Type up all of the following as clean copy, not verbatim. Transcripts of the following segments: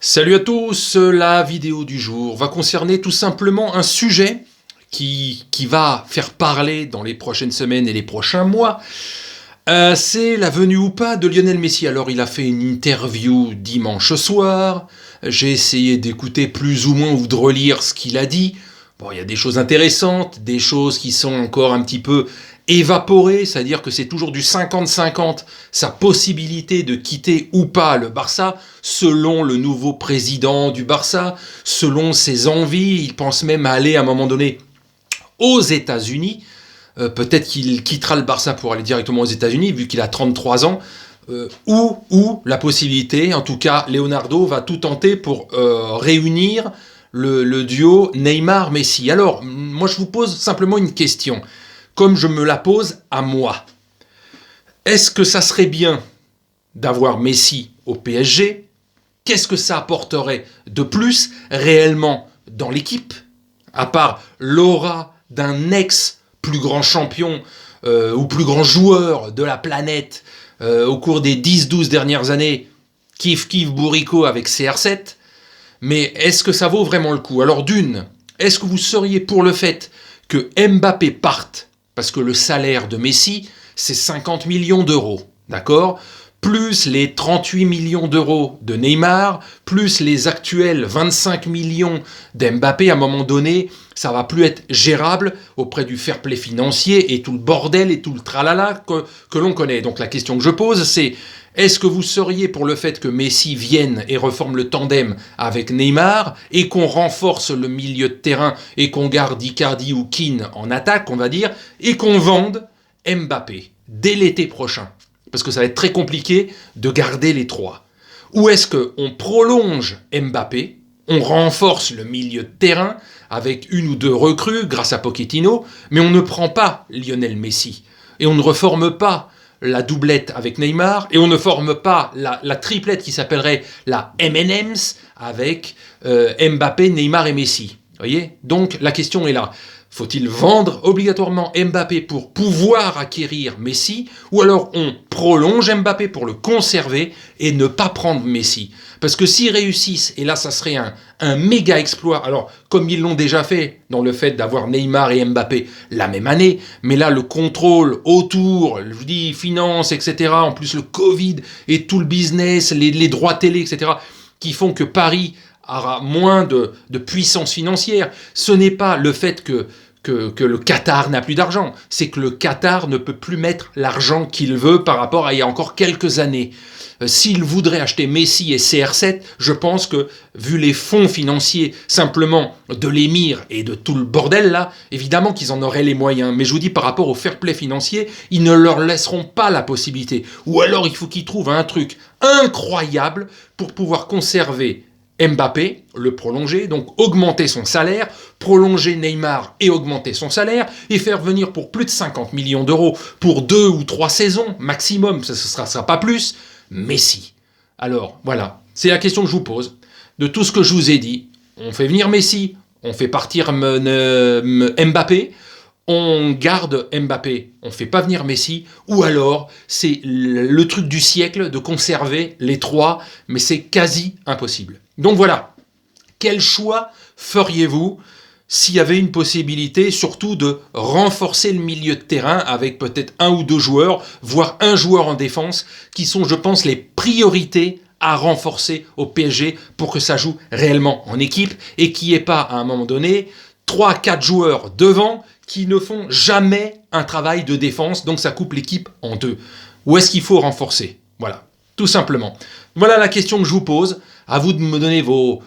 Salut à tous, la vidéo du jour va concerner tout simplement un sujet qui va faire parler dans les prochaines semaines et les prochains mois. C'est la venue ou pas de Lionel Messi. Alors il a fait une interview dimanche soir, j'ai essayé d'écouter plus ou moins ou de relire ce qu'il a dit. Bon, il y a des choses intéressantes, des choses qui sont encore un petit peu évaporées, c'est-à-dire que c'est toujours du 50-50, sa possibilité de quitter ou pas le Barça, selon le nouveau président du Barça, selon ses envies. Il pense même à aller à un moment donné aux États-Unis. Peut-être qu'il quittera le Barça pour aller directement aux États-Unis, vu qu'il a 33 ans. Ou la possibilité, en tout cas, Leonardo va tout tenter pour réunir le duo Neymar-Messi. Alors, moi je vous pose simplement une question, comme je me la pose à moi. Est-ce que ça serait bien d'avoir Messi au PSG? Qu'est-ce que ça apporterait de plus réellement dans l'équipe, à part l'aura d'un ex-plus grand champion ou plus grand joueur de la planète au cours des 10-12 dernières années, kiff bourrico avec CR7? Mais est-ce que ça vaut vraiment le coup? Alors d'une, est-ce que vous seriez pour le fait que Mbappé parte? Parce que le salaire de Messi, c'est 50 millions d'euros, d'accord? Plus les 38 millions d'euros de Neymar, plus les actuels 25 millions d'Mbappé, à un moment donné, ça va plus être gérable auprès du fair play financier et tout le bordel et tout le tralala que l'on connaît. Donc la question que je pose, c'est: est-ce que vous seriez pour le fait que Messi vienne et reforme le tandem avec Neymar et qu'on renforce le milieu de terrain et qu'on garde Icardi ou Keane en attaque, on va dire, et qu'on vende Mbappé dès l'été prochain? Parce que ça va être très compliqué de garder les trois. Ou est-ce qu'on prolonge Mbappé, on renforce le milieu de terrain avec une ou deux recrues grâce à Pochettino, mais on ne prend pas Lionel Messi et on ne reforme pas la doublette avec Neymar, et on ne forme pas la triplette qui s'appellerait la M&M's avec Mbappé, Neymar et Messi. Vous voyez? Donc la question est là. Faut-il vendre obligatoirement Mbappé pour pouvoir acquérir Messi, ou alors on prolonge Mbappé pour le conserver et ne pas prendre Messi? Parce que s'ils réussissent, et là ça serait un méga exploit, alors comme ils l'ont déjà fait dans le fait d'avoir Neymar et Mbappé la même année, mais là le contrôle autour, je vous dis finance, etc., en plus le Covid et tout le business, les droits télé, etc., qui font que Paris aura moins de puissance financière. Ce n'est pas le fait que le Qatar n'a plus d'argent, c'est que le Qatar ne peut plus mettre l'argent qu'il veut par rapport à il y a encore quelques années. S'il voudrait acheter Messi et CR7, je pense que, vu les fonds financiers simplement de l'émir et de tout le bordel là, évidemment qu'ils en auraient les moyens. Mais je vous dis, par rapport au fair play financier, ils ne leur laisseront pas la possibilité. Ou alors il faut qu'ils trouvent un truc incroyable pour pouvoir conserver Mbappé, le prolonger, donc augmenter son salaire, prolonger Neymar et augmenter son salaire, et faire venir pour plus de 50 millions d'euros pour 2 ou 3 saisons maximum, ça ne sera pas plus, Messi. Alors voilà, c'est la question que je vous pose. De tout ce que je vous ai dit, on fait venir Messi, on fait partir Mbappé, on garde Mbappé, on ne fait pas venir Messi, ou alors c'est le truc du siècle de conserver les trois, mais c'est quasi impossible. Donc voilà, quel choix feriez-vous s'il y avait une possibilité surtout de renforcer le milieu de terrain avec peut-être un ou deux joueurs, voire un joueur en défense, qui sont, je pense, les priorités à renforcer au PSG pour que ça joue réellement en équipe et qu'il n'y ait pas, à un moment donné, 3-4 joueurs devant qui ne font jamais un travail de défense, donc ça coupe l'équipe en deux. Où est-ce qu'il faut renforcer? Voilà, tout simplement. Voilà la question que je vous pose. À vous de me donner vos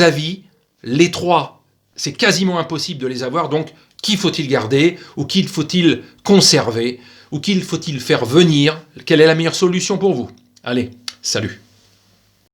avis. Les trois, c'est quasiment impossible de les avoir, donc qui faut-il garder, ou qui faut-il conserver, ou qui faut-il faire venir? Quelle est la meilleure solution pour vous? Allez, salut!